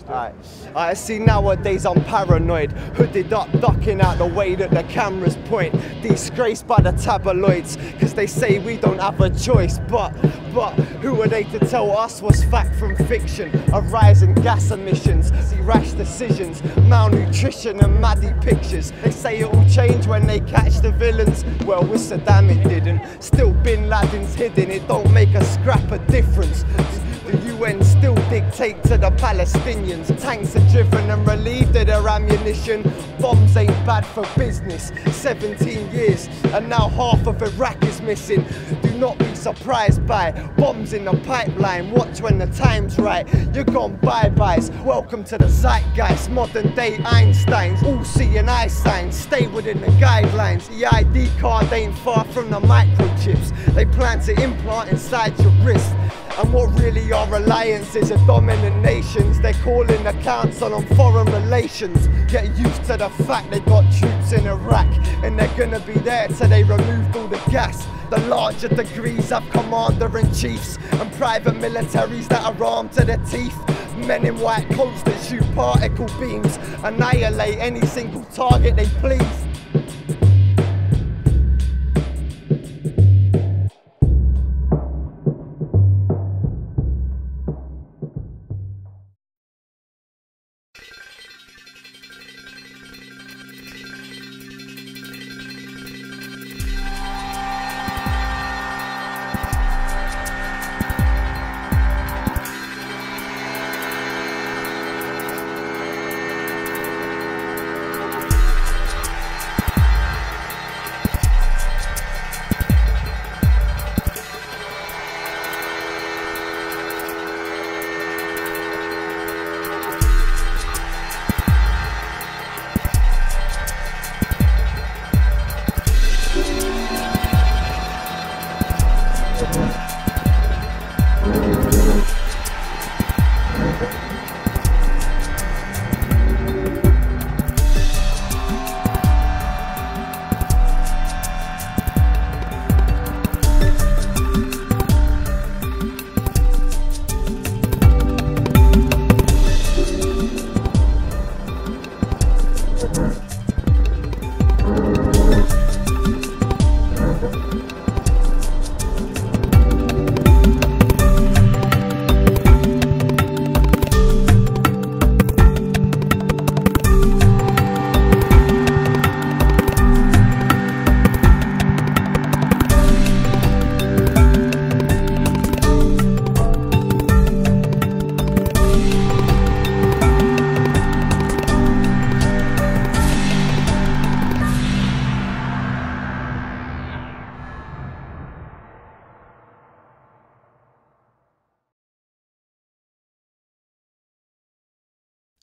I see nowadays I'm paranoid, hooded up, ducking out the way that the cameras point, disgraced by the tabloids, cause they say we don't have a choice, but who are they to tell us what's fact from fiction? A rise in gas emissions, see rash decisions, malnutrition and maddie pictures. They say it'll change when they catch the villains. Well, with Saddam it didn't. Still Bin Laden's hidden, it don't make a scrap of difference. The UN still dictate to the Palestinians. Tanks are driven and relieved of their ammunition. Bombs ain't bad for business. 17 years and now half of Iraq is missing. Do not be surprised by bombs in the pipeline. Watch when the time's right. You're gone bye-byes. Welcome to the zeitgeist. Modern day Einsteins. All seeing eye signs. Stay within the guidelines. The ID card ain't far from the microchips they plan to implant inside your wrist. And what really are alliances are dominant nations. They're calling the council on foreign relations. Get used to the fact they got troops in Iraq, and they're gonna be there till they removed all the gas. The larger degrees have commander-in-chiefs and private militaries that are armed to the teeth. Men in white coats that shoot particle beams, annihilate any single target they please.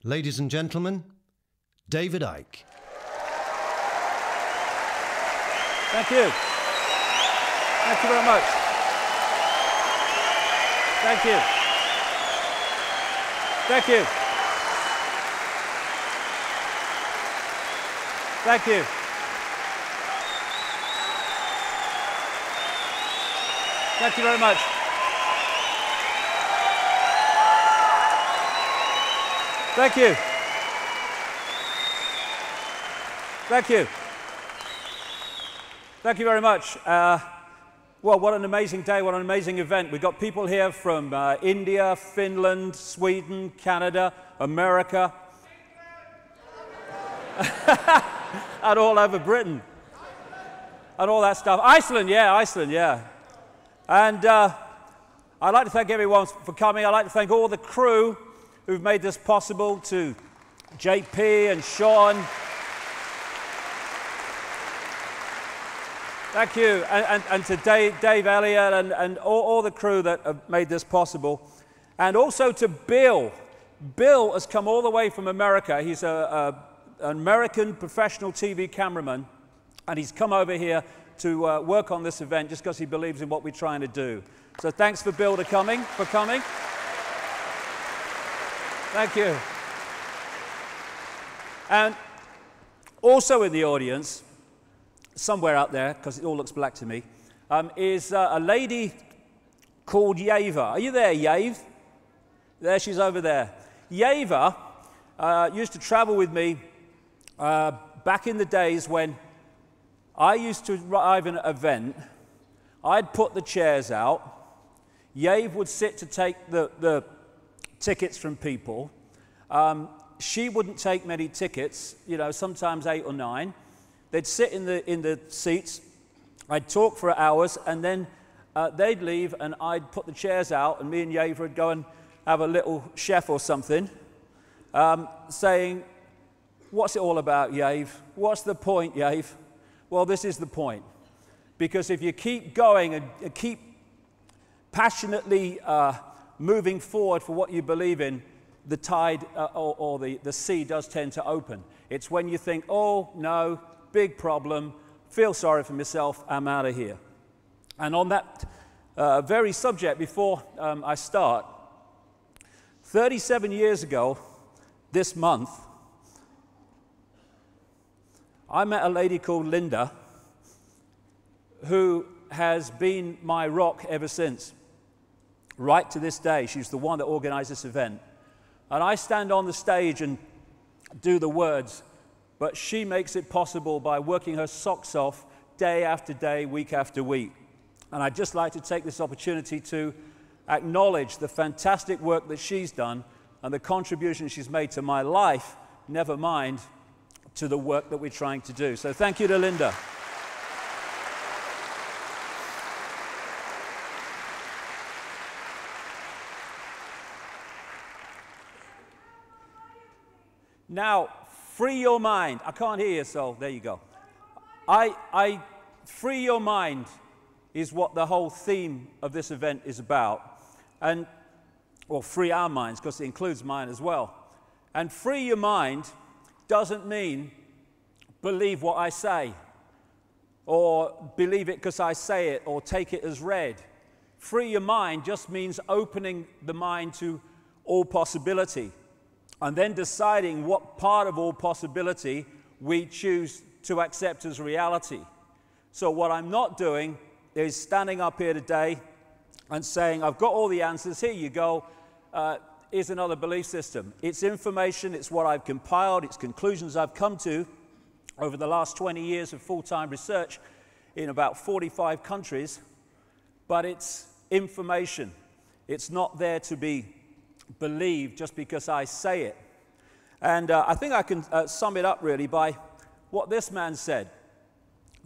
Ladies and gentlemen, David Icke. Thank you. Thank you very much. Thank you. Thank you. Thank you. Thank you very much. Thank you. Thank you. Thank you very much. Well, what an amazing day, what an amazing event. We've got people here from India, Finland, Sweden, Canada, America, and all over Britain, and all that stuff. Iceland, yeah. And I'd like to thank everyone for coming. I'd like to thank all the crew who've made this possible, to JP and Sean. Thank you, and to Dave Elliott and all the crew that have made this possible. And also to Bill. Bill has come all the way from America. He's an American professional TV cameraman, and he's come over here to work on this event just because he believes in what we're trying to do. So thanks for Bill for coming. Thank you. And also in the audience, somewhere out there, because it all looks black to me, is a lady called Yava. Are you there, Yave? There, she's over there. Yeva used to travel with me back in the days when I used to arrive in an event. I'd put the chairs out. Yave would sit to take the tickets from people. She wouldn't take many tickets, you know, sometimes 8 or 9. They'd sit in the seats. I'd talk for hours, and then they'd leave, and I'd put the chairs out, and me and Yave would go and have a little chef or something, saying, "What's it all about, Yave? What's the point, Yave?" Well, this is the point. Because if you keep going and keep passionately moving forward for what you believe in, the tide or the sea does tend to open. It's when you think, "Oh, no, big problem, feel sorry for myself, I'm out of here." And on that very subject, before I start, 37 years ago this month, I met a lady called Linda, who has been my rock ever since, right to this day. She's the one that organized this event. And I stand on the stage and do the words, but she makes it possible by working her socks off day after day, week after week. And I'd just like to take this opportunity to acknowledge the fantastic work that she's done and the contribution she's made to my life, never mind to the work that we're trying to do. So thank you to Linda. Now, free your mind. I can't hear you, so there you go. Free your mind is what the whole theme of this event is about. And, well, free our minds, because it includes mine as well. And free your mind doesn't mean believe what I say, or believe it because I say it, or take it as read. Free your mind just means opening the mind to all possibility, and then deciding what part of all possibility we choose to accept as reality. So what I'm not doing is standing up here today and saying, "I've got all the answers, here you go, here's another belief system." It's information, it's what I've compiled, it's conclusions I've come to over the last 20 years of full-time research in about 45 countries, but it's information. It's not there to be believed just because I say it. And I think I can sum it up really by what this man said.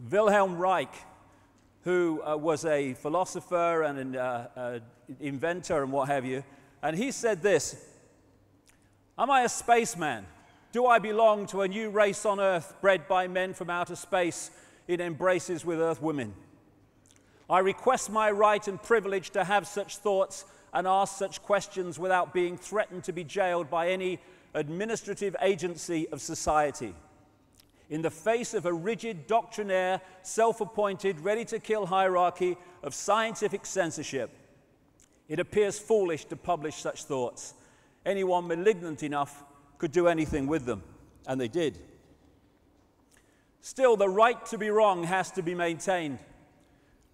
Wilhelm Reich, who was a philosopher and an inventor and what have you, and he said this: "Am I a spaceman? Do I belong to a new race on Earth bred by men from outer space in embraces with Earth women? I request my right and privilege to have such thoughts and ask such questions without being threatened to be jailed by any administrative agency of society. In the face of a rigid, doctrinaire, self-appointed, ready-to-kill hierarchy of scientific censorship, it appears foolish to publish such thoughts. Anyone malignant enough could do anything with them," and they did. Still, the right to be wrong has to be maintained.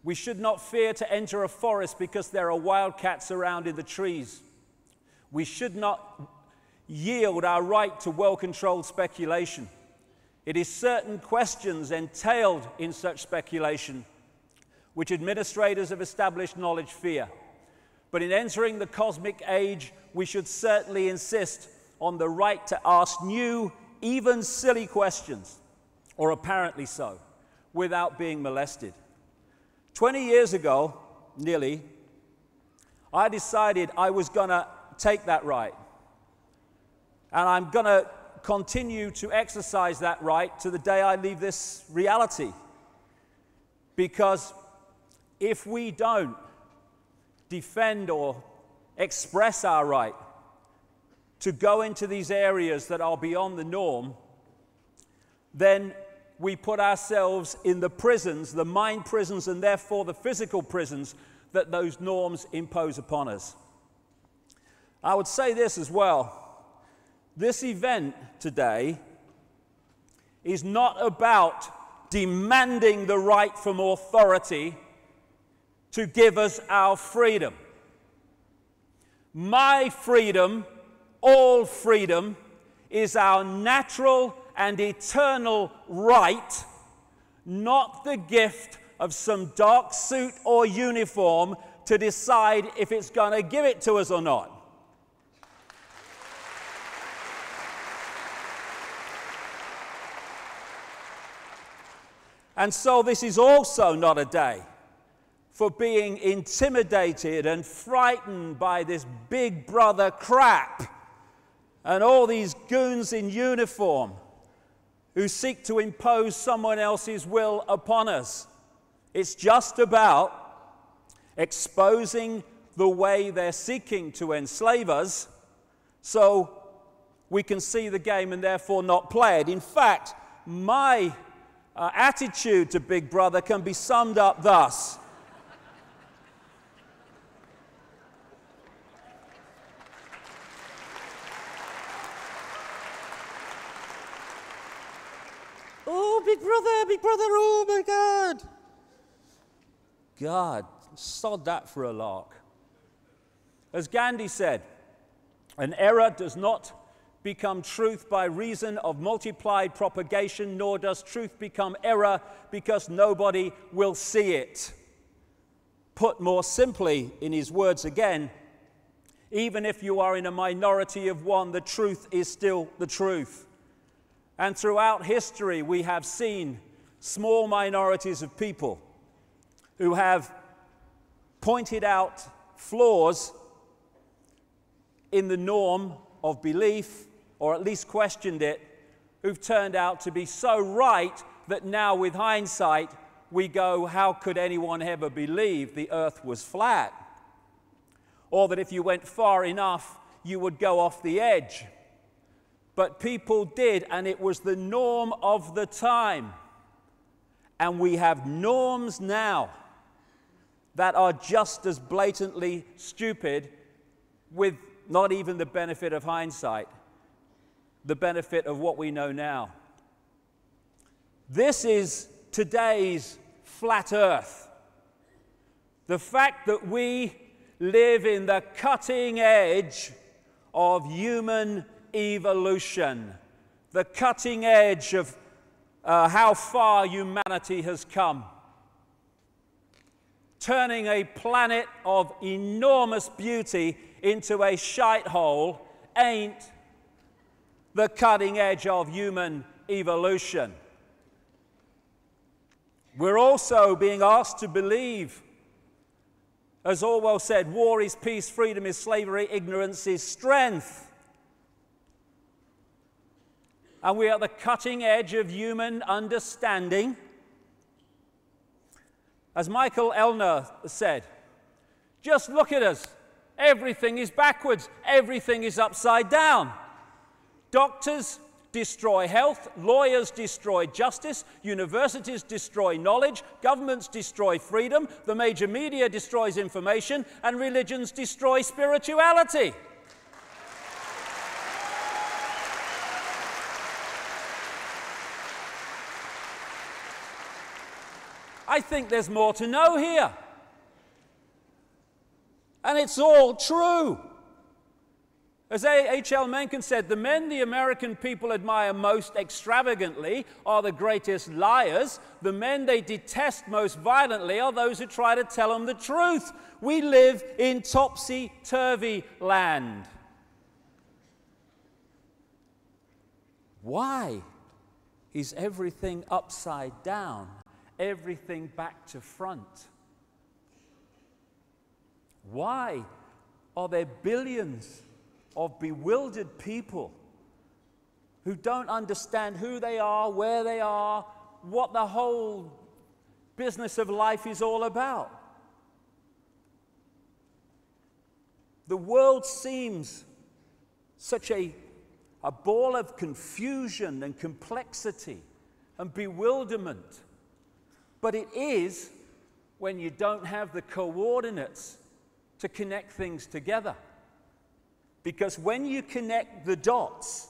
We should not fear to enter a forest because there are wildcats around in the trees. We should not yield our right to well-controlled speculation. It is certain questions entailed in such speculation which administrators of established knowledge fear. But in entering the cosmic age, we should certainly insist on the right to ask new, even silly questions, or apparently so, without being molested. 20 years ago, nearly, I decided I was going to take that right. And I'm going to continue to exercise that right to the day I leave this reality. Because if we don't defend or express our right to go into these areas that are beyond the norm, then we put ourselves in the prisons, the mind prisons, and therefore the physical prisons that those norms impose upon us. I would say this as well. This event today is not about demanding the right from authority to give us our freedom. My freedom all freedom is our natural and eternal right, not the gift of some dark suit or uniform to decide if it's going to give it to us or not. And so this is also not a day for being intimidated and frightened by this big brother crap and all these goons in uniform who seek to impose someone else's will upon us. It's just about exposing the way they're seeking to enslave us so we can see the game and therefore not play it. In fact, my attitude to Big Brother can be summed up thus. Oh, Big Brother, oh my God. God, sod that for a lark. As Gandhi said, an error does not become truth by reason of multiplied propagation, nor does truth become error because nobody will see it. Put more simply, in his words again, even if you are in a minority of one, the truth is still the truth. And throughout history, we have seen small minorities of people who have pointed out flaws in the norm of belief, or at least questioned it, who've turned out to be so right that now with hindsight we go, how could anyone ever believe the earth was flat? Or that if you went far enough you would go off the edge. But people did, and it was the norm of the time. And we have norms now that are just as blatantly stupid, with not even the benefit of hindsight, the benefit of what we know now. This is today's flat earth. The fact that we live in the cutting edge of human evolution, the cutting edge of how far humanity has come, turning a planet of enormous beauty into a shithole ain't the cutting edge of human evolution. We're also being asked to believe, as Orwell said, war is peace, freedom is slavery, ignorance is strength. And we are at the cutting edge of human understanding. As Michael Elner said, just look at us. Everything is backwards. Everything is upside down. Doctors destroy health, lawyers destroy justice, universities destroy knowledge, governments destroy freedom, the major media destroys information, and religions destroy spirituality. I think there's more to know here. And it's all true. As H.L. Mencken said, the men the American people admire most extravagantly are the greatest liars. The men they detest most violently are those who try to tell them the truth. We live in topsy-turvy land. Why is everything upside down? Everything back to front? Why are there billions of bewildered people who don't understand who they are, where they are, what the whole business of life is all about? The world seems such a ball of confusion and complexity and bewilderment. But it is when you don't have the coordinates to connect things together. Because when you connect the dots,